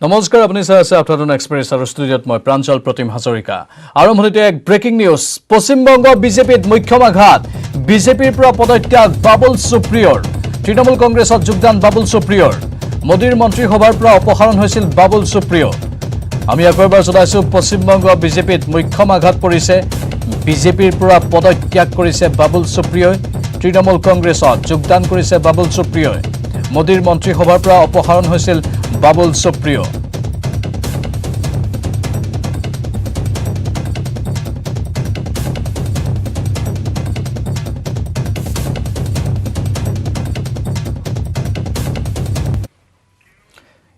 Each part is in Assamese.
নমস্কাৰ আপুনি চাই আছে আফটাৰনুন এক্সপ্ৰেছ আৰু ষ্টুডিঅ'ত মই প্ৰাঞ্জল প্ৰতিম হাজৰিকা আৰম্ভণিতে এক ব্ৰেকিং নিউজ পশ্চিমবংগ বিজেপিত মুখ্য আঘাত বিজেপিৰ পৰা পদত্যাগ বাবুল সুপ্ৰিয়ৰ তৃণমূল কংগ্ৰেছত যোগদান বাবুল সুপ্ৰিয়ৰ মোদীৰ মন্ত্ৰীসভাৰ পৰা অপসাৰণ হৈছিল বাবুল সুপ্ৰিয় আমি একবাৰ জনাইছো পশ্চিমবংগ বিজেপিত মুখ্য আঘাত পৰিছে বিজেপিৰ পৰা পদত্যাগ কৰিছে বাবুল সুপ্ৰিয়ই তৃণমূল কংগ্ৰেছত যোগদান কৰিছে বাবুল সুপ্ৰিয়ই মোদীৰ মন্ত্ৰীসভাৰ পৰা অপসাৰণ হৈছিল বাবুল সুপ্ৰিয়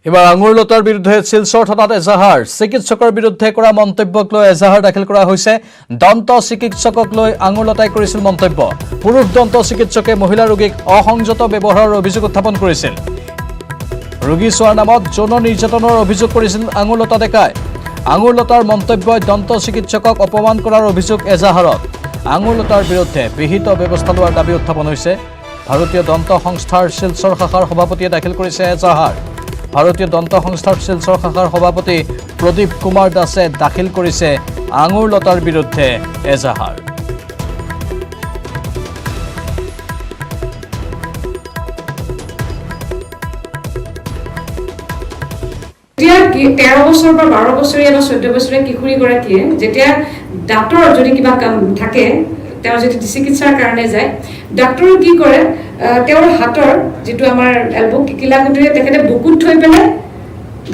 এবাৰ আঙুৰলতাৰ বিৰুদ্ধে শিলচৰ থানাত এজাহাৰ চিকিৎসকৰ বিৰুদ্ধে কৰা মন্তব্যক লৈ এজাহাৰ দাখিল কৰা হৈছে দন্ত চিকিৎসকক লৈ আঙুৰলতাই কৰিছিল মন্তব্য পুৰুষ দন্ত চিকিৎসকে মহিলা ৰোগীক অসংযত ব্যৱহাৰৰ অভিযোগ উত্থাপন কৰিছিল ৰোগী চোৱাৰ নামত যৌন নিৰ্যাতনৰ অভিযোগ কৰিছিল আঙুৰলতা ডেকাই আঙুৰলতাৰ মন্তব্যই দন্ত চিকিৎসকক অপমান কৰাৰ অভিযোগ এজাহাৰত আঙুৰলতাৰ বিৰুদ্ধে বিহিত ব্যৱস্থা লোৱাৰ দাবী উত্থাপন হৈছে ভাৰতীয় দন্ত সংস্থাৰ শিলচৰ শাখাৰ সভাপতিয়ে দাখিল কৰিছে এজাহাৰ ভাৰতীয় দন্ত সংস্থাৰ শিলচৰ শাখাৰ সভাপতি প্ৰদীপ কুমাৰ দাসে দাখিল কৰিছে আঙুৰলতাৰ বিৰুদ্ধে এজাহাৰ যেতিয়া 13 বছৰ বা 12 বছৰীয়া বা 14 বছৰীয়া কিশোৰীগৰাকীয়ে যেতিয়া ডাক্তৰৰ যদি কিবা কাম থাকে তেওঁ যদি চিকিৎসাৰ কাৰণে যায় ডাক্তৰে কি কৰে তেওঁৰ হাতৰ যেটো আমাৰ এলবো কিলাগুটিৰে তেখেতে বুকুত থৈ পেলাই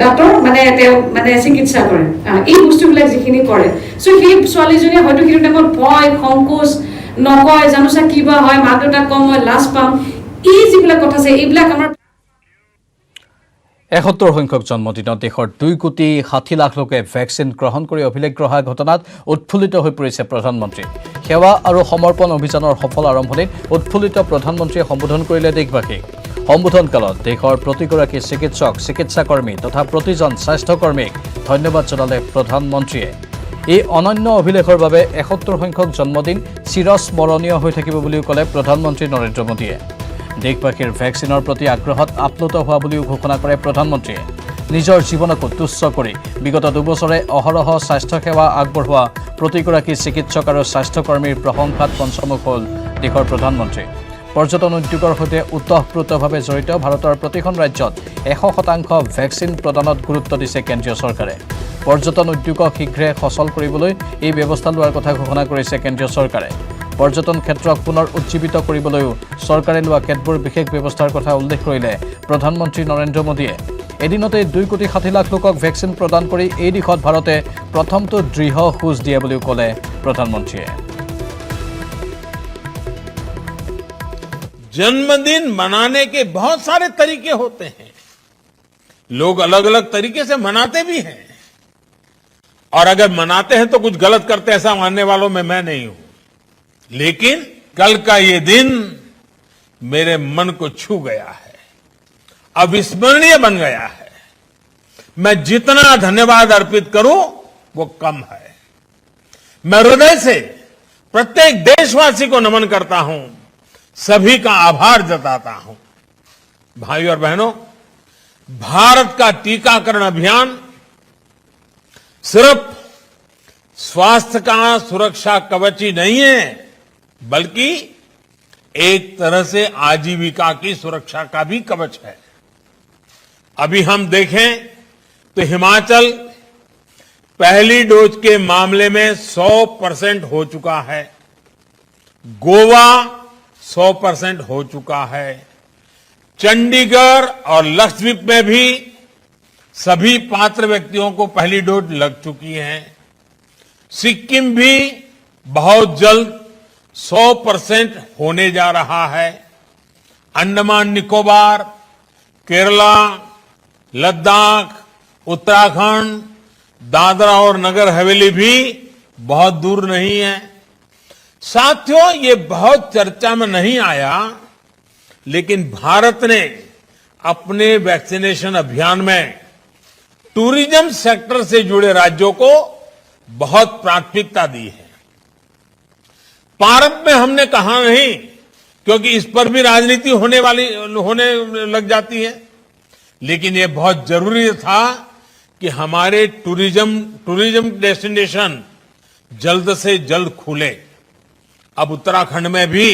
ডাক্তৰ তেওঁ চিকিৎসা কৰে এই বস্তুবিলাক যিখিনি কৰে সো সেই ছোৱালীজনীয়ে হয়তো কিটো টাইমত ভয় সংকোচ নকয় জানোছা কিবা হয় মা দেউতা কম মই লাজ পাম এই যিবিলাক কথা আছে এইবিলাক আমাৰ ৭১ সংখ্যক জন্মদিনত দেশৰ 2 কোটি 60 লাখ লোকে ভ্যাকচিন গ্ৰহণ কৰি অভিলেখ গ্ৰহা ঘটনাত উৎফুল্লিত হৈ পৰিছে প্ৰধানমন্ত্ৰী সেৱা আৰু সমৰ্পণ অভিযানৰ সফল আৰম্ভণিত উৎফুল্লিত প্ৰধানমন্ত্ৰীয়ে সম্বোধন কৰিলে দেশবাসীক সম্বোধন কালত দেশৰ প্ৰতিগৰাকী চিকিৎসক চিকিৎসাকৰ্মী তথা প্ৰতিজন স্বাস্থ্যকৰ্মীক ধন্যবাদ জনালে প্ৰধানমন্ত্ৰীয়ে এই অনন্য অভিলেখৰ বাবে ৭১ সংখ্যক জন্মদিন চিৰস্মৰণীয় হৈ থাকিব বুলি ক'লে প্ৰধানমন্ত্ৰী নৰেন্দ্ৰ মোদীয়ে দেশবাসীৰ ভ্যাকচিনৰ প্ৰতি আগ্ৰহত আপ্লুত হোৱা বুলিও ঘোষণা কৰে প্ৰধানমন্ত্ৰীয়ে নিজৰ জীৱনকো তুচ্ছ কৰি বিগত 2 বছৰে অহৰহ স্বাস্থ্য সেৱা আগবঢ়োৱা প্ৰতিগৰাকী চিকিৎসক আৰু স্বাস্থ্যকৰ্মীৰ প্ৰশংসাত পঞ্চমুখ হ'ল দেশৰ প্ৰধানমন্ত্ৰী পৰ্যটন উদ্যোগৰ সৈতে উতঃপ্ৰোতভাৱে জড়িত ভাৰতৰ প্ৰতিখন ৰাজ্যত 100% ভ্যাকচিন প্ৰদানত গুৰুত্ব দিছে কেন্দ্ৰীয় চৰকাৰে পৰ্যটন উদ্যোগক শীঘ্ৰে সচল কৰিবলৈ এই ব্যৱস্থা লোৱাৰ কথা ঘোষণা কৰিছে কেন্দ্ৰীয় চৰকাৰে পৰ্যটন ক্ষেত্ৰক পুনৰ উজ্জীৱিত কৰিবলৈও চৰকাৰে লোৱা কেতবোৰ বিশেষ ব্যৱস্থাৰ কথা উল্লেখ কৰিলে প্ৰধানমন্ত্ৰী নৰেন্দ্ৰ মোদীয়ে এদিনতে 2 কোটি 60 লাখ লোকক ভ্যাকচিন প্ৰদান কৰি এই দিশত ভাৰতে প্ৰথমটো দৃঢ় খোজ দিয়া বুলিও ক'লে প্ৰধানমন্ত্ৰীয়ে जन्मदिन मनाने के बहुत सारे तरीके होते हैं लोग अलग अलग तरीके से मनाते भी हैं और अगर मनाते हैं तो कुछ गलत करते ऐसा मानने वालों में मैं नहीं हूं लेकिन कल का ये दिन मेरे मन को छू गया है अविस्मरणीय बन गया है मैं जितना धन्यवाद अर्पित करूं वो कम है मैं हृदय से प्रत्येक देशवासी को नमन करता हूं सभी का आभार जताता हूं भाइयों और बहनों भारत का टीकाकरण अभियान सिर्फ स्वास्थ्य का सुरक्षा कवच ही नहीं है बल्कि एक तरह से आजीविका की सुरक्षा का भी कवच है अभी हम देखें तो हिमाचल पहली डोज के मामले में 100% हो चुका है गोवा 100% हो चुका है चंडीगढ़ और लक्षद्वीप में भी सभी पात्र व्यक्तियों को पहली डोज लग चुकी है सिक्किम भी बहुत जल्द 100% होने जा रहा है अंडमान निकोबार केरला लद्दाख उत्तराखंड दादरा और नगर हवेली भी बहुत दूर नहीं है साथियों ये बहुत चर्चा में नहीं आया लेकिन भारत ने अपने वैक्सीनेशन अभियान में टूरिज्म सेक्टर से जुड़े राज्यों को बहुत प्राथमिकता दी है भारत में हमने कहा नहीं क्योंकि इस पर भी राजनीति होने लग जाती है लेकिन ये बहुत जरूरी था कि हमारे टूरिज्म डेस्टिनेशन जल्द से जल्द खुले। अब उत्तराखंड में भी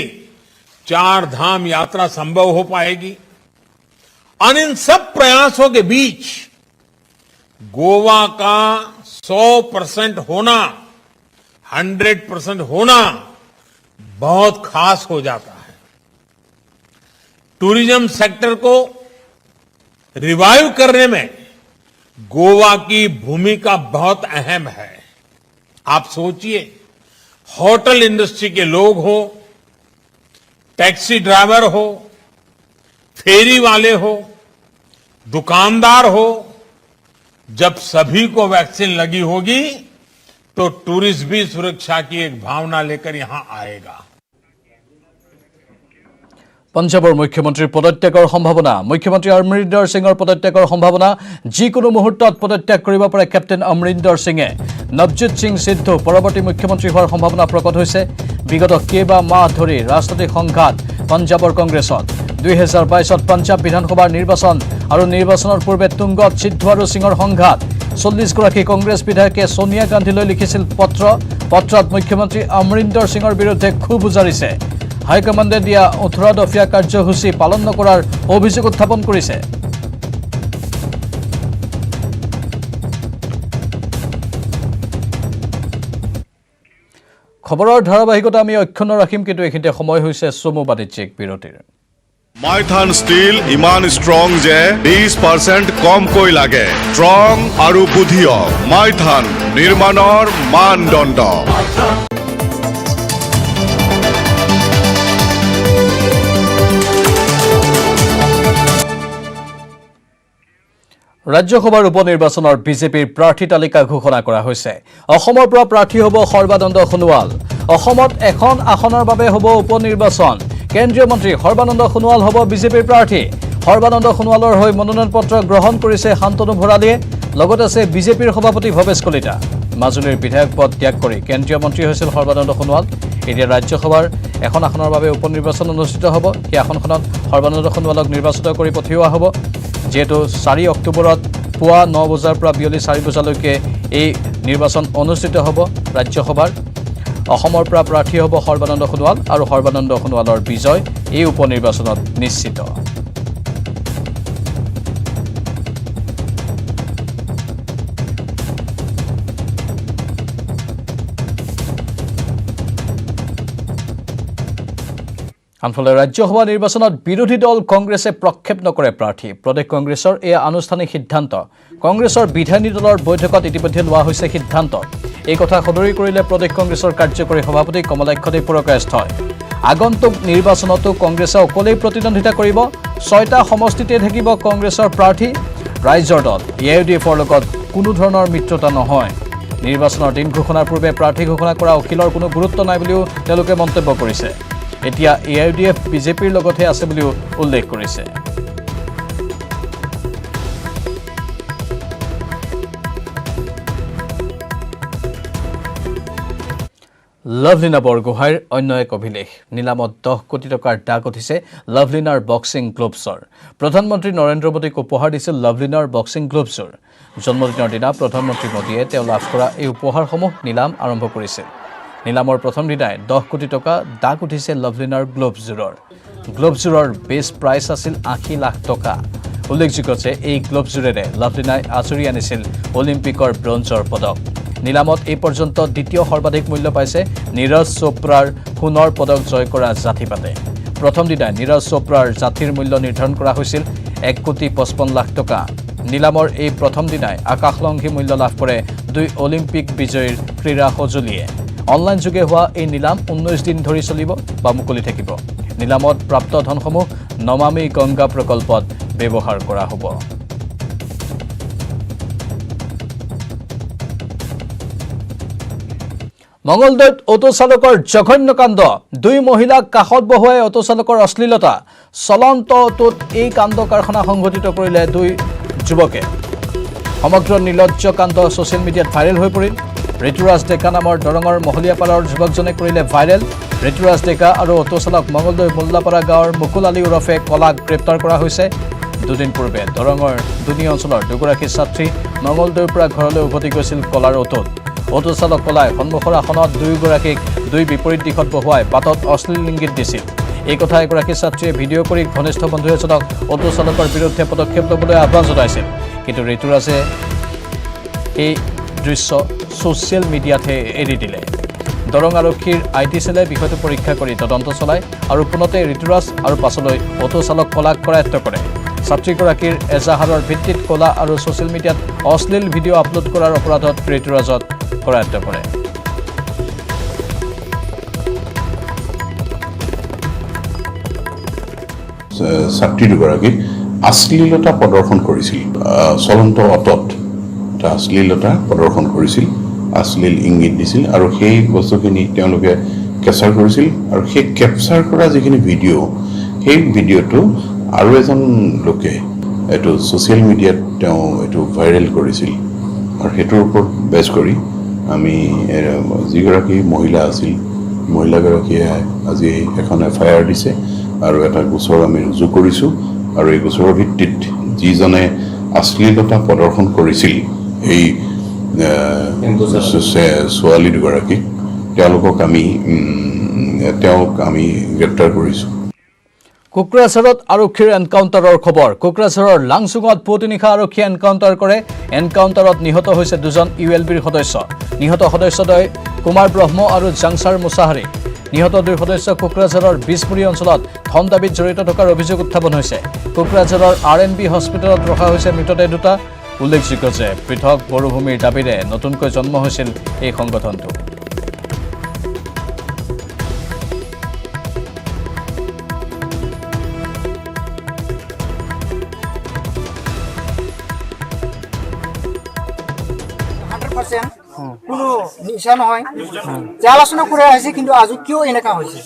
4 धाम यात्रा संभव हो पाएगी। और इन सब प्रयासों के बीच गोवा का 100% होना, 100% होना बहुत खास हो जाता है। टूरिज्म सेक्टर को रिवाइव करने में गोवा की भूमिका बहुत अहम है। आप सोचिए, होटल इंडस्ट्री के लोग हो, टैक्सी ड्राइवर हो, फेरी वाले हो, दुकानदार हो, जब सभी को वैक्सीन लगी होगी तो टूरिस्ट भी सुरक्षा की एक भावना लेकर यहां आएगा। पंजाबर मुख्यमंत्री पदत्यागर सम्भावना। मुख्यमंत्री अमरिंदर सिंहर पदत्यागर सम्भावना। जिकोनो मुहूर्तत पदत्याग करिब पारे कैप्टेन अमरिंदर सिंहे। नवजीत सिंह सिद्धू परवर्ती मुख्यमंत्री होवार सम्भावना प्रकट होइसे। विगत केइबा माह धरि राजनैतिक संघात पंजाबर कংগ্ৰেছত 2022 पंजाब विधानसभा निर्वाचन और निर्वाचन पूर्वे तुंगत सिद्धू और सिंहर संघात। 40 गराकी कংগ্ৰেছ विधायके सोनिया गांधीলৈ लिखिছিল पत्रत मुख्यमंत्री अमरिंदर सिंहर विरुद्धে ক্ষোভ উজাৰিছে। हाईकमांडे दिया 18 दफिया कार्यसूची पालन नकरार अभियोग उत्थापन करिছে। खबৰৰ ধাৰাবাহিকতা আমি অক্ষুণ্ণ ৰাখিম, কিন্তু এইখিনিতে সময় হৈছে চমু বাণিজ্যিক বিৰতিৰ। মাইথান ষ্টীল ইমান ষ্ট্ৰং যে 20% কমকৈ লাগে। ষ্ট্ৰং আৰু বুদ্ধিয় মাইথান নিৰ্মাণৰ মানদণ্ড। राज्यसभार उपनिर्वाचনৰ বিজেপিৰ প্ৰাৰ্থী তালিকা ঘোষণা কৰা হৈছে। অসমৰ পৰা প্ৰাৰ্থী হ'ব সৰ্বানন্দ সোণোৱাল। অসমত এখন আসনৰ বাবে হ'ব উপনিৰ্বাচন। কেন্দ্ৰীয় মন্ত্ৰী সৰ্বানন্দ সোণোৱাল হ'ব বিজেপিৰ প্ৰাৰ্থী। সৰ্বানন্দ সোণোৱালৰ হৈ মনোনয়ন পত্ৰ গ্ৰহণ কৰিছে শান্তনু ভৰালীয়ে। লগতে আছে বিজেপিৰ সভাপতি ভৱেশ কলিতা। মাজুলীৰ বিধায়ক পদ ত্যাগ কৰি কেন্দ্ৰীয় মন্ত্ৰী হৈছিল সৰ্বানন্দ সোণোৱাল। এতিয়া ৰাজ্যসভাৰ এখন আসনৰ বাবে উপনিৰ্বাচন অনুষ্ঠিত হ'ব। সেই আসনখনত সৰ্বানন্দ সোণোৱালক নিৰ্বাচিত কৰি পঠিওৱা হ'ব। যেহেতু 4 অক্টোবৰত পুৱা 9 বজাৰ পৰা বিয়লি 4 বজালৈকে এই নিৰ্বাচন অনুষ্ঠিত হ'ব ৰাজ্যসভাৰ। অসমৰ পৰা প্ৰাৰ্থী হ'ব সৰ্বানন্দ সোণোৱাল আৰু সৰ্বানন্দ সোণোৱালৰ বিজয় এই উপনিৰ্বাচনত নিশ্চিত। আনফালে ৰাজ্যসভা নিৰ্বাচনত বিৰোধী দল কংগ্ৰেছে প্ৰক্ষেপ নকৰে প্ৰাৰ্থী। প্ৰদেশ কংগ্ৰেছৰ এই আনুষ্ঠানিক সিদ্ধান্ত। কংগ্ৰেছৰ বিধায়িনী দলৰ বৈঠকত ইতিমধ্যে লোৱা হৈছে সিদ্ধান্ত। এই কথা সদৰি কৰিলে প্ৰদেশ কংগ্ৰেছৰ কাৰ্যকৰী সভাপতি কমলাক্ষদেৱ পুৰকায়স্থই। আগন্তুক নিৰ্বাচনতো কংগ্ৰেছে অকলেই প্ৰতিদ্বন্দ্বিতা কৰিব। 6টা সমষ্টিতে থাকিব কংগ্ৰেছৰ প্ৰাৰ্থী। ৰাইজৰ দল AIUDFৰ লগত কোনো ধৰণৰ মিত্ৰতা নহয়। নিৰ্বাচনৰ দিন ঘোষণাৰ পূৰ্বে প্ৰাৰ্থী ঘোষণা কৰা অখিলৰ কোনো গুৰুত্ব নাই বুলিও তেওঁলোকে মন্তব্য কৰিছে। এতিয়া AIUDF বিজেপিৰ লগতে আছে বুলিও উল্লেখ কৰিছে। লাভলিনা বৰগোহাঁইৰ অন্য এক অভিলেখ। নিলামত 10 কোটি টকাৰ দাগ উঠিছে লাভলিনাৰ বক্সিং গ্লোভছৰ। প্ৰধানমন্ত্ৰী নৰেন্দ্ৰ মোদীক উপহাৰ দিছিল লাভলিনাৰ বক্সিং গ্লোভছৰ। জন্মদিনৰ দিনা প্ৰধানমন্ত্ৰী মোদীয়ে তেওঁ লাভ কৰা এই উপহাৰসমূহ নিলাম আৰম্ভ কৰিছিল। নিলামৰ প্ৰথম দিনাই 10 কোটি টকা দাগ উঠিছে লাভলিনাৰ গ্লোভছযোৰৰ। গ্লোভছযোৰৰ বেছ প্ৰাইচ আছিল 80 লাখ টকা। উল্লেখযোগ্য যে এই গ্লোভছযোৰেৰে লাভলিনাই আঁচুৰি আনিছিল অলিম্পিকৰ ব্ৰঞ্জৰ পদক। নিলামত এই পৰ্যন্ত দ্বিতীয় সৰ্বাধিক মূল্য পাইছে নীৰজ চোপ্ৰাৰ সোণৰ পদক জয় কৰা জাথিপাতে। প্ৰথম দিনাই নীৰজ চোপ্ৰাৰ জাথিৰ মূল্য নিৰ্ধাৰণ কৰা হৈছিল 1,55 লাখ টকা। নিলামৰ এই প্ৰথম দিনাই আকাশলংঘী মূল্য লাভ কৰে 2 অলিম্পিক বিজয়ীৰ ক্ৰীড়া সঁজুলিয়ে। অনলাইন যোগে হোৱা এই নিলাম 19 দিন ধৰি চলিব বা মুকলি থাকিব। নিলামত প্ৰাপ্ত ধনসমূহ নমামি গংগা প্ৰকল্পত ব্যৱহাৰ কৰা হ'ব। মঙ্গলদৈত অটো চালকৰ জঘন্য কাণ্ড। 2 মহিলাক কাষত বহুৱাই অটো চালকৰ অশ্লীলতা। চলন্ত অটোত এই কাণ্ড কাৰখানা সংঘটিত কৰিলে 2 যুৱকে। সমগ্ৰ নিৰ্লজ্জ কাণ্ড ছ'চিয়েল মিডিয়াত ভাইৰেল হৈ পৰিল। ঋতুৰাজ ডেকা নামৰ দৰঙৰ মহলীয়াপাৰাৰ যুৱকজনে কৰিলে ভাইৰেল। ঋতুৰাজ ডেকা আৰু অটো চালক মঙ্গলদৈ মোল্লাপাৰা গাঁৱৰ মুকুল আলী ওৰফে কলাক গ্ৰেপ্তাৰ কৰা হৈছে। দুদিন পূৰ্বে দৰঙৰ দুনি অঞ্চলৰ দুগৰাকী ছাত্ৰী মঙলদৈৰ পৰা ঘৰলৈ উভতি গৈছিল কলাৰ অটোত। অটো চালক কলাই সন্মুখৰ আসনত দুয়োগৰাকীক দুই বিপৰীত দিশত বহুৱাই বাটত অশ্লীল ইংগিত দিছিল। এই কথা এগৰাকী ছাত্ৰীয়ে ভিডিঅ' কৰি ঘনিষ্ঠ বন্ধু এজনক অটো চালকৰ বিৰুদ্ধে পদক্ষেপ ল'বলৈ আহ্বান জনাইছিল। কিন্তু ঋতুৰাজে এই দৃশ্য ছ'চিয়েল মিডিয়াতহে এৰি দিলে। দৰং আৰক্ষীৰ IT সেলে বিষয়টো পৰীক্ষা কৰি তদন্ত চলায় আৰু পুনতে ঋতুৰাজ আৰু পাছলৈ অটো চালক কলাক কৰায়ত্ব কৰে। ছাত্ৰীগৰাকীৰ এজাহাৰৰ ভিত্তিত কলা আৰু ছ'চিয়েল মিডিয়াত অশ্লীল ভিডিঅ' আপলোড কৰাৰ অপৰাধত ঋতুৰাজক কৰায়ত্ব কৰে। ছাত্ৰী দুগৰাকীক অশ্লীলতা প্ৰদৰ্শন কৰিছিল। চলন্ত অটত এটা অশ্লীলতা প্ৰদৰ্শন কৰিছিল, অশ্লীল ইংগিত দিছিল আৰু সেই বস্তুখিনি তেওঁলোকে কেপচাৰ কৰিছিল আৰু সেই কেপচাৰ কৰা যিখিনি ভিডিঅ' সেই ভিডিঅ'টো আৰু এজন লোকে এইটো ছ'চিয়েল মিডিয়াত তেওঁ এইটো ভাইৰেল কৰিছিল আৰু সেইটোৰ ওপৰত বেছ কৰি আমি যিগৰাকী মহিলা আছিল মহিলাগৰাকীয়ে আজি এখন FIR দিছে আৰু এটা গোচৰ আমি ৰুজু কৰিছোঁ আৰু এই গোচৰৰ ভিত্তিত যিজনে অশ্লীলতা প্ৰদৰ্শন কৰিছিল এই ছোৱালী দুগৰাকীক তেওঁক আমি গ্ৰেপ্তাৰ কৰিছোঁ। কোকৰাঝাৰত আৰক্ষীৰ এনকাউণ্টাৰৰ খবৰ। কোকৰাঝাৰৰ লাংচুঙত পুৱতি নিশা আৰক্ষীয়ে এনকাউণ্টাৰ কৰে। এনকাউণ্টাৰত নিহত হৈছে দুজন ULBৰ সদস্য। নিহত সদস্যদ্বয় কুমাৰ ব্ৰহ্ম আৰু জাংচাৰ মুছাহাৰী। নিহত দুই সদস্য কোকৰাঝাৰৰ বিছমুৰী অঞ্চলত ধন দাবীত জড়িত থকাৰ অভিযোগ উত্থাপন হৈছে। কোকৰাঝাৰৰ RNB হস্পিটেলত ৰখা হৈছে মৃতদেহ দুটা। উল্লেখযোগ্য যে পৃথক মৰুভূমিৰ দাবীৰে নতুনকৈ জন্ম হৈছিল এই সংগঠনটো। কোনো নিশা নহয় যে আলোচনা করে আছে, কিন্তু আজ কিয় এনেকা হয়েছে,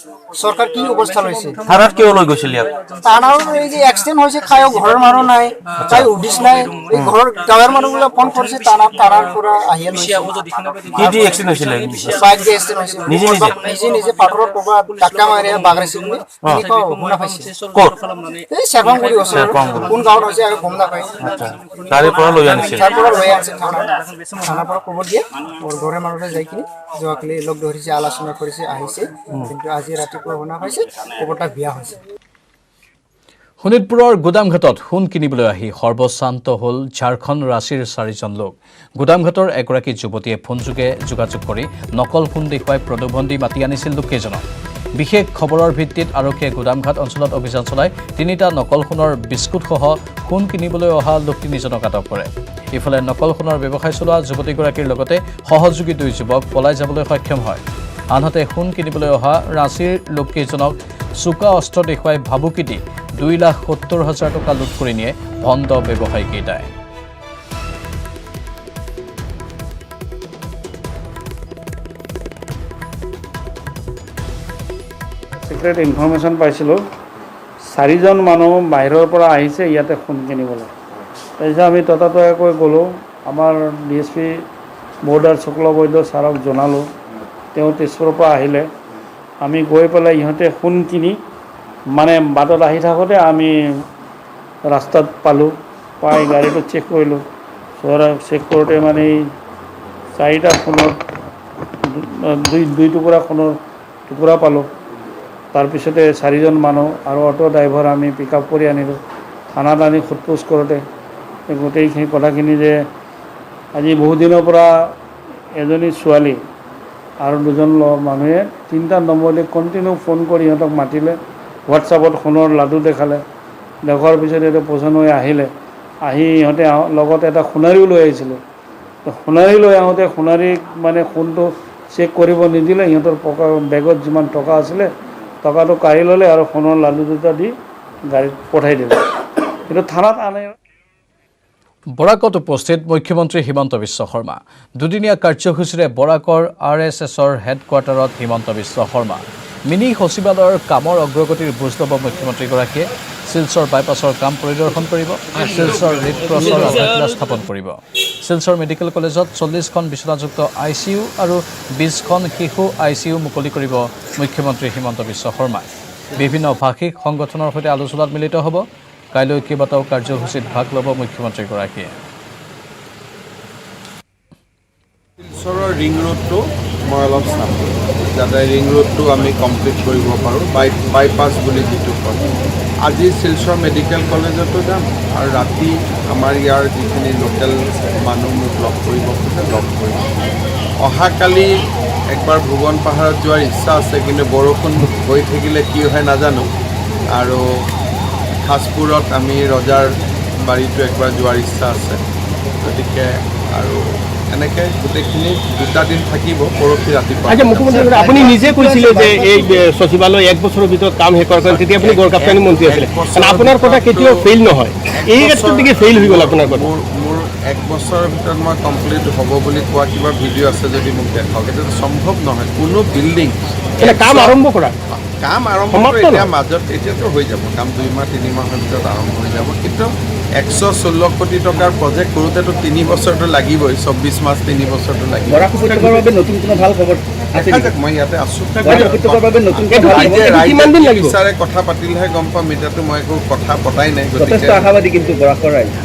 সরকার কি অবস্থা লৈছে, থানাত কিয় লৈ গৈছিল ইয়াক? থানার এই যে এক্সিডেন্ট হয়েছে, খায়ও ঘরের মানুষ নাই, তাই উদিস নাই, এই ঘরের গাঁৱেৰ মানুষগুলো ফোন কৰছে, থানাৰ পৰা আহিয়ে কি দি এক্সিডেন্ট হৈছিল? বাইক দিয়ে এক্সিডেন্ট হয়েছে, নিজে নিজে পাথরের প্রভাব ধাক্কা মারি বাগড়াইছিল বুলি এনেকুৱা শুনা পাইছে। ক'ত? এই চেৰপাংগুৰি ওচৰত কোন গাঁৱত হৈছে আৰু গম নাপায়। তাৰে পৰা লৈ আনিছিল? তাৰ পৰা লৈ আনিছে থানাৰ পৰা খবৰ দিয়ে। ওৰ ঘৰেৰ মানুষৰা যাই কিনে যোৱাকালি লগ ধৰিছে, আলোচনা কৰিছে, আহিছে, কিন্তু আজি ৰাতিপুৱা শুনা পাইছে খবৰটা বিয়া হৈছে। শোণিতপুৰৰ গুদামঘাটত সোণ কিনিবলৈ আহি সৰ্বশান্ত হ'ল ঝাৰখণ্ড ৰাঁচীৰ 4জন লোক। গুদামঘাটৰ এগৰাকী যুৱতীয়ে ফোনযোগে যোগাযোগ কৰি নকল সোণ দেখুৱাই প্ৰলোভন দি মাতি আনিছিল লোককেইজনক। বিশেষ খবৰৰ ভিত্তিত আৰক্ষীয়ে গুদামঘাট অঞ্চলত অভিযান চলাই 3টা নকল সোণৰ বিস্কুটসহ সোণ কিনিবলৈ অহা লোক 3জনক আটক কৰে। ইফালে নকল সোণৰ ব্যৱসায় চলোৱা যুৱতীগৰাকীৰ লগতে সহযোগী 2 যুৱক পলাই যাবলৈ সক্ষম হয়। আনহাতে সোণ কিনিবলৈ অহা ৰাঁচীৰ লোককেইজনক চোকা অস্ত্ৰ দেখুৱাই ভাবুকি দি 2,70,000 টকা লুট কৰি নিয়ে ভণ্ড ব্যৱসায়ীকেইটাই। সিক্ৰেট ইনফৰমেশ্যন পাইছিলোঁ, 4জন মানুহ বাহিৰৰ পৰা আহিছে ইয়াতে সোণ কিনিবলৈ। তাৰপিছত আমি ততাতৈয়াকৈ গ'লোঁ, আমাৰ DSP বৰ্ডাৰ শুক্ল বৈদ্য ছাৰক জনালোঁ। তেওঁ তেজপুৰৰ পৰা আহিলে, আমি গৈ পেলাই ইহঁতে সোণ কিনি মানে বাটত আহি থাকোঁতে আমি ৰাস্তাত পালোঁ, পাই গাড়ীটো চেক কৰিলোঁ। চেক কৰোঁতে মানে 4টা সোণৰ দুই টুকুৰা সোণৰ টুকুৰা পালোঁ। তাৰপিছতে 4জন মানুহ আৰু অটো ড্ৰাইভাৰ আমি পিক আপ কৰি আনিলোঁ। থানাত আনি সোধপোছ কৰোঁতে গোটেইখিনি কথাখিনি যে আজি বহু দিনৰ পৰা এজনী ছোৱালী আৰু 2জন মানুহে 3টা নম্বৰলৈ কণ্টিনিউ ফোন কৰি সিহঁতক মাতিলে, হোৱাটছআপত সোণৰ লাডু দেখালে। দেখুৱাৰ পিছত এইটো পচন্দ হৈ আহিলে, আহি ইহঁতে লগত এটা সোণাৰীও লৈ আহিছিলে। সোণাৰী লৈ আহোঁতে সোণাৰীক মানে সোণটো চেক কৰিব নিদিলে, সিহঁতৰ বেগত যিমান টকা আছিলে টকাটো কাঢ়ি ল'লে আৰু সোণৰ লাডু 2টা দি গাড়ীত পঠাই দিলে। কিন্তু থানাত আনে। বৰাকত উপস্থিত মুখ্যমন্ত্ৰী হিমন্ত বিশ্ব শৰ্মা। দুদিনীয়া কাৰ্যসূচীৰে বৰাকৰ RSSৰ হেডকোৱাৰ্টাৰত হিমন্ত বিশ্ব শৰ্মা। মিনি সচিবালয়ৰ কামৰ অগ্ৰগতিৰ বুজ ল'ব মুখ্যমন্ত্ৰীগৰাকীয়ে। শিলচৰ বাইপাছৰ কাম পৰিদৰ্শন কৰিব। শিলচৰ ৰেড ক্ৰছৰ আধাৰশিলা স্থাপন কৰিব। শিলচৰ মেডিকেল কলেজত 40খন বিচনাযুক্ত ICU আৰু 20খন শিশু ICU মুকলি কৰিব মুখ্যমন্ত্ৰী হিমন্ত বিশ্ব শৰ্মাই। বিভিন্ন ভাষিক সংগঠনৰ সৈতে আলোচনাত মিলিত হ'ব। কাইলৈ কেইবাটাও কাৰ্যসূচীত ভাগ ল'ব মুখ্যমন্ত্ৰীগৰাকীয়ে। শিলচৰৰ ৰিং ৰোডটো মই অলপ চাম যাতে ৰিং ৰোডটো আমি কমপ্লিট কৰিব পাৰোঁ বাইপাছ বুলি যিটো কয়। আজি শিলচৰ মেডিকেল কলেজতো যাম আৰু ৰাতি আমাৰ ইয়াৰ যিখিনি লোকেল মানুহ মোক লগ কৰিব খোজে লগ কৰিম। অহাকালি একবাৰ ভুৱন পাহাৰত যোৱাৰ ইচ্ছা আছে, কিন্তু বৰষুণ হৈ থাকিলে কি হয় নাজানো। আৰু খাজপুৰত আমি ৰজাৰ বাৰীটো একবাৰ যোৱাৰ ইচ্ছা আছে। গতিকে আৰু এনেকৈ গোটেইখিনি 2টা দিন থাকিব পৰহি ৰাতিপুৱা। আচ্ছা মুখ্যমন্ত্ৰী আপুনি নিজে কৈছিলে যে এই সচিবালয় 1 বছৰৰ ভিতৰত কাম শেষ কৰাৰ কাৰণে, তেতিয়া আপুনি গড়কাপ্তানি মন্ত্ৰী আছিলে, আপোনাৰ কথা কেতিয়াও ফেইল নহয়, এই ক্ষেত্ৰত নেকি ফেইল হৈ গ'ল আপোনাৰ কথা? মোৰ 1 বছৰৰ ভিতৰত মই কমপ্লিট হ'ব বুলি কোৱা কিবা ভিডিঅ' আছে যদি মোক দেখাওক। এইটো সম্ভৱ নহয়। কোনো বিল্ডিং কাম আৰম্ভ কৰা এতিয়া মাজত এতিয়াতো হৈ যাব, কাম 2 মাহ 3 মাহৰ ভিতৰত আৰম্ভ হৈ যাব। কিন্তু 116 কোটি টকাৰ প্ৰজেক্ট কৰোঁতেতো 3 বছৰটো লাগিবই, 24 মাহ 3 বছৰটো লাগিব। নতুন কোনো ভাল খবৰ দেখা যাওক, মই ইয়াতে আছোঁ। কিমান দিন লাগিব? বিচাৰে কথা পাতিলেহে গম পাম। এতিয়াতো মই একো কথা পতাই নাই। গতিকে আশাবাদী কিন্তু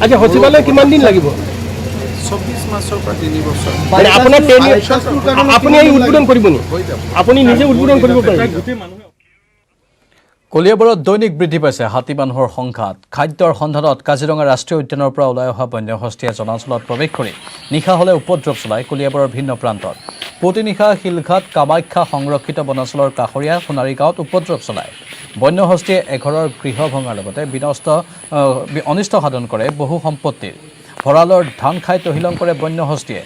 আচ্ছা সচিবালয় কিমান দিন লাগিব? 24 মাহৰ পৰা 3 বছৰ। আপোনাৰ আপুনি এই উদ্বোধন কৰিব নি? হৈ যাব। আপুনি নিজে উদ্বোধন কৰিব পাৰিব? কলিয়াবৰত দৈনিক বৃদ্ধি পাইছে হাতী মানুহৰ সংঘাত। খাদ্যৰ সন্ধানত কাজিৰঙা ৰাষ্ট্ৰীয় উদ্যানৰ পৰা ওলাই অহা বন্যহস্তীয়ে জনাঞ্চলত প্ৰৱেশ কৰি নিশা হ'লে উপদ্ৰৱ চলায় কলিয়াবৰৰ ভিন্ন প্ৰান্তত। পুৱতি নিশা শিলঘাট কামাখ্যা সংৰক্ষিত বনাঞ্চলৰ কাষৰীয়া সোণাৰী গাঁৱত উপদ্ৰৱ চলায়। বন্যহস্তীয়ে এঘৰৰ গৃহ ভঙাৰ লগতে অনিষ্ট সাধন কৰে বহু সম্পত্তিৰ। ভঁৰালৰ ধান খাই তহিলং কৰে বন্যহস্তীয়ে।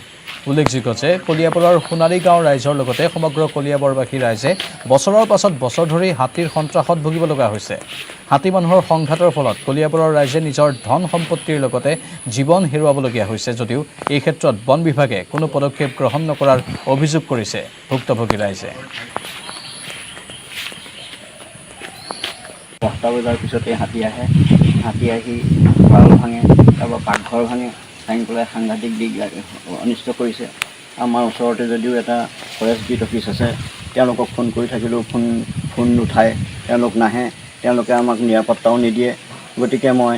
উল্লেখযোগ্য যে কলিয়াবৰৰ সোণাৰী গাঁৱৰ ৰাইজৰ লগতে সমগ্ৰ কলিয়াবৰবাসী ৰাইজে বছৰৰ পাছত বছৰ ধৰি হাতীৰ সন্ত্ৰাসত ভুগিব লগা হৈছে। হাতী মানুহৰ সংঘাতৰ ফলত কলিয়াবৰৰ ৰাইজে নিজৰ ধন সম্পত্তিৰ লগতে জীৱন হেৰুৱাবলগীয়া হৈছে যদিও এই ক্ষেত্ৰত বন বিভাগে কোনো পদক্ষেপ গ্ৰহণ নকৰাৰ অভিযোগ কৰিছে ভুক্তভোগী ৰাইজে। 10টা বজাৰ পিছতে হাতী আহে, হাতী আহি ভঁৰাল ভাঙে, তাৰপৰা পাকঘৰ ভাঙে, ভাঙি পেলাই সাংঘাতিক দিগ অনিষ্ট কৰিছে। আমাৰ ওচৰতে যদিও এটা ফৰেষ্ট বিট অফিচ আছে, তেওঁলোকক ফোন কৰি থাকিলেও ফোন নুঠায়, তেওঁলোক নাহে, তেওঁলোকে আমাক নিৰাপত্তাও নিদিয়ে। গতিকে মই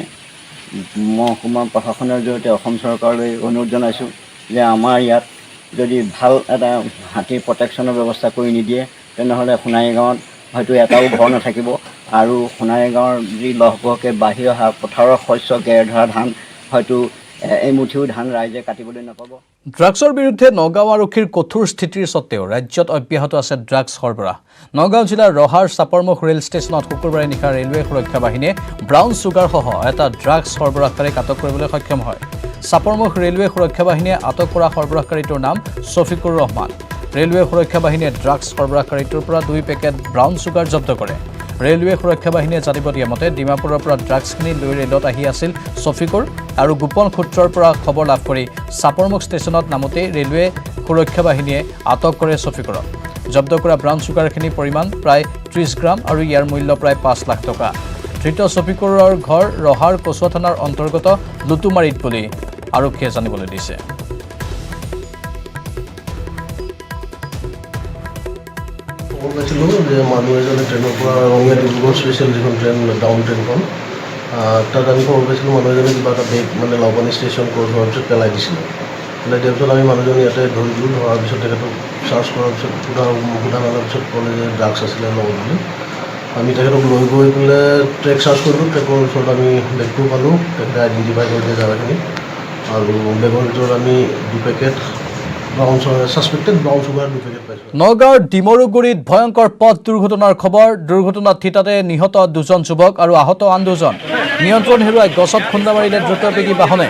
মহকুমা প্ৰশাসনৰ জৰিয়তে অসম চৰকাৰলৈ অনুৰোধ জনাইছোঁ যে আমাৰ ইয়াত যদি ভাল এটা হাতীৰ প্ৰটেকশ্যনৰ ব্যৱস্থা কৰি নিদিয়ে তেনেহ'লে সোণাৰী গাঁৱত হয়তো এটাও ঘৰ নাথাকিব আৰু সোণাৰী গাঁৱৰ যি লহপহকৈ বাঢ়ি অহা পথাৰৰ শস্য গেৰ ধৰা ধান হয়তো এমুঠিও ধান ৰাইজে কাটিবলৈ নাপাব। ড্ৰাগছৰ বিৰুদ্ধে নগাঁও আৰক্ষীৰ কঠোৰ স্থিতিৰ স্বত্তেও ৰাজ্যত অব্যাহত আছে ড্ৰাগছ সৰবৰাহ। নগাঁও জিলাৰ ৰহাৰ চাপৰমুখ ৰেল ষ্টেচনত শুকুৰবাৰে নিশা ৰেলৱে সুৰক্ষা বাহিনীয়ে ব্ৰাউন চুগাৰসহ এটা ড্ৰাগছ সৰবৰাহকাৰীক আটক কৰিবলৈ সক্ষম হয়। চাপৰমুখ ৰেলৱে সুৰক্ষা বাহিনীয়ে আটক কৰা সৰবৰাহকাৰীটোৰ নাম ছফিকুৰ ৰহমান। ৰেলৱে সুৰক্ষা বাহিনীয়ে ড্ৰাগছ সৰবৰাহকাৰীটোৰ পৰা 2 পেকেট ব্ৰাউন চুগাৰ জব্দ কৰে। ৰেলৱে সুৰক্ষা বাহিনীয়ে জানিব দিয়া মতে ডিমাপুৰৰ পৰা ড্ৰাগছখিনি লৈ ৰেলত আহি আছিল ছফিকুৰ আৰু গোপন সূত্ৰৰ পৰা খবৰ লাভ কৰি চাপৰমুখ ষ্টেচনত নামতেই ৰেলৱে সুৰক্ষা বাহিনীয়ে আটক কৰে ছফিকুৰক। জব্দ কৰা ব্ৰাউন চুগাৰখিনিৰ পৰিমাণ প্ৰায় 30 গ্ৰাম আৰু ইয়াৰ মূল্য প্ৰায় 5 লাখ টকা। ধৃত ছফিকুৰৰ ঘৰ ৰহাৰ কচুৱা থানাৰ অন্তৰ্গত লুটুমাৰীত বুলি আৰক্ষীয়ে জানিবলৈ দিছে। পাইছিলোঁ যে মানুহ এজনে ট্ৰেইনৰ পৰা ৰঙীয়া ডিব্ৰুগড় স্পেচিয়েল যিখন ট্ৰেইন ডাউন ট্ৰেইনখন তাত আমি খবৰ পাইছিলোঁ মানুহ এজনে কিবা এটা বেগ মানে লাওপানী ষ্টেচন ক্ৰছ হোৱাৰ পিছত পেলাই দিছিলে। পেলাই দিয়াৰ পিছত আমি মানুহজন ইয়াতে ধৰিলোঁ। ধৰাৰ পিছত তেখেতক চাৰ্চ কৰাৰ পিছত সোধা মেলাৰ পিছত ক'লে যে ড্ৰাগছ আছিলে লগত বুলি। আমি তেখেতক লৈ গৈ পেলাই ট্ৰেক চাৰ্চ কৰিলোঁ। ট্ৰেকৰ ওচৰত আমি বেগটো পালোঁ, তেখেতে আইডেণ্টিফাই কৰিলে জেগাখিনি আৰু বেগৰ ভিতৰত আমি 2 packet suspected brown sugar 2 packet পাইছোঁ। নগাঁৱৰ ডিমৰুগুৰিত ভয়ংকৰ পথ দুৰ্ঘটনাৰ খবৰ। দুৰ্ঘটনাত থিতাতে নিহত 2জন যুৱক আৰু আহত আন 2জন। নিয়ন্ত্ৰণ হেৰুৱাই গছত খুন্দা মাৰিলে দ্ৰুতবেগী বাহনে।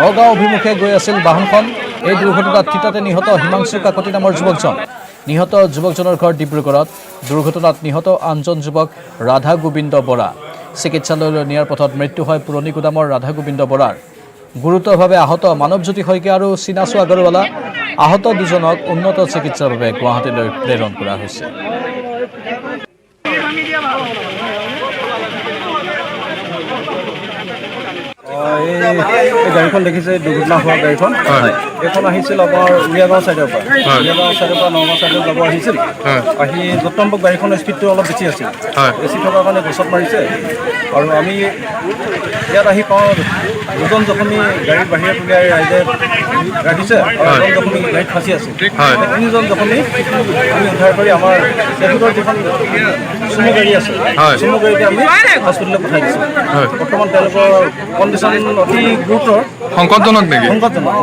নগাঁও অভিমুখে গৈ আছিল বাহনখন। এই দুৰ্ঘটনাত থিতাতে নিহত হিমাংশু কাকতি নামৰ যুৱকজন। নিহত যুৱকজনৰ ঘৰ ডিব্ৰুগড়ত। দুৰ্ঘটনাত নিহত আনজন যুৱক ৰাধা গোবিন্দ বৰা। চিকিৎসালয়লৈ নিয়াৰ পথত মৃত্যু হয় পুৰণি গুদামৰ ৰাধা গোবিন্দ বৰাৰ। গুৰুতৰভাৱে আহত মানৱজ্যোতি শইকীয়া আৰু চিনাচু আগৰৱালা। আহত 2জনক উন্নত চিকিৎসাৰ বাবে গুৱাহাটীলৈ প্ৰেৰণ কৰা হৈছে। মই এই গাড়ীখন দেখিছে দুৰ্ঘটনা হোৱা গাড়ীখন এইখন আহিছিল আপোনাৰ উৰিয়াগাঁও ছাইডৰ পৰা নগাঁও ছাইডত যাব আহিছিল আহি যত্নম্বক গাড়ীখনৰ স্পীডটো অলপ বেছি আছিল বেছি থকাৰ কাৰণে গছত মাৰিছে আৰু আমি ইয়াত আহি পাওঁ দুজন জখমী গাড়ীৰ বাহিৰত উলিয়াই ৰাইজে ৰাখিছে আৰু এজন জখমী গাড়ীত ফাঁচি আছে তিনিজন জখমী আমি উদ্ধাৰ কৰি আমাৰ ট্ৰেফিকৰ যিখন চুমু গাড়ী আছে চুমু গাড়ীতে আমি হস্পিটেললৈ পঠাই দিছোঁ বৰ্তমান তেওঁলোকৰ কণ্ডিশ্যন অতি গুৰুতৰ সংকটজনক নেকি সংকটজনক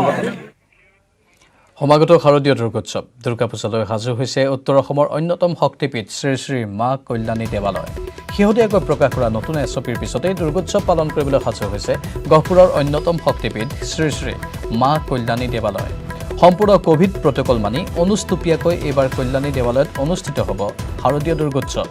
সমাগত শাৰদীয় দুৰ্গোৎসৱ দুৰ্গা পূজালৈ সাজু হৈছে উত্তৰ অসমৰ অন্যতম শক্তিপীঠ শ্ৰী শ্ৰী মা কল্যাণী দেৱালয় শেহতীয়াকৈ প্ৰকাশ কৰা নতুন এছঅপিৰ পিছতেই দুৰ্গোৎসৱ পালন কৰিবলৈ সাজু হৈছে গহপুৰৰ অন্যতম শক্তিপীঠ শ্ৰী শ্ৰী মা কল্যাণী দেৱালয় সম্পূৰ্ণ কোভিড প্ৰটকল মানি অনুষ্টুপীয়াকৈ এইবাৰ কল্যাণী দেৱালয়ত অনুষ্ঠিত হ'ব শাৰদীয় দুৰ্গোৎসৱ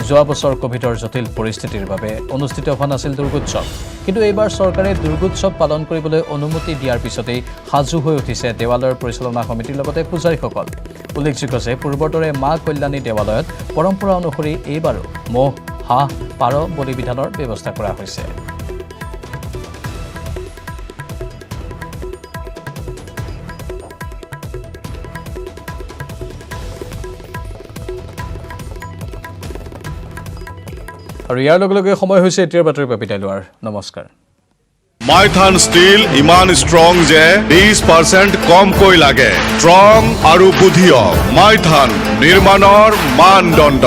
যোৱা বছৰ কোভিডৰ জটিল পৰিস্থিতিৰ বাবে অনুষ্ঠিত হোৱা নাছিল দুৰ্গোৎসৱ কিন্তু এইবাৰ চৰকাৰে দুৰ্গোৎসৱ পালন কৰিবলৈ অনুমতি দিয়াৰ পিছতেই সাজু হৈ উঠিছে দেৱালয়ৰ পৰিচালনা সমিতিৰ লগতে পূজাৰীসকল উল্লেখযোগ্য যে পূৰ্বৰ দৰে মা কল্যাণী দেৱালয়ত পৰম্পৰা অনুসৰি এইবাৰো মহ হাঁহ পাৰ বলি বিধানৰ ব্যৱস্থা কৰা হৈছে আৰু ইয়াৰ লগে লগে সময় হৈছে এতিয়াৰ বাতৰি বিদায় লোৱাৰ নমস্কাৰ মাইথান ষ্টীল ইমান ষ্ট্ৰং যে 20% কমকৈ লাগে ষ্ট্ৰং আৰু বুধিয়ক মাইথান নিৰ্মাণৰ মানদণ্ড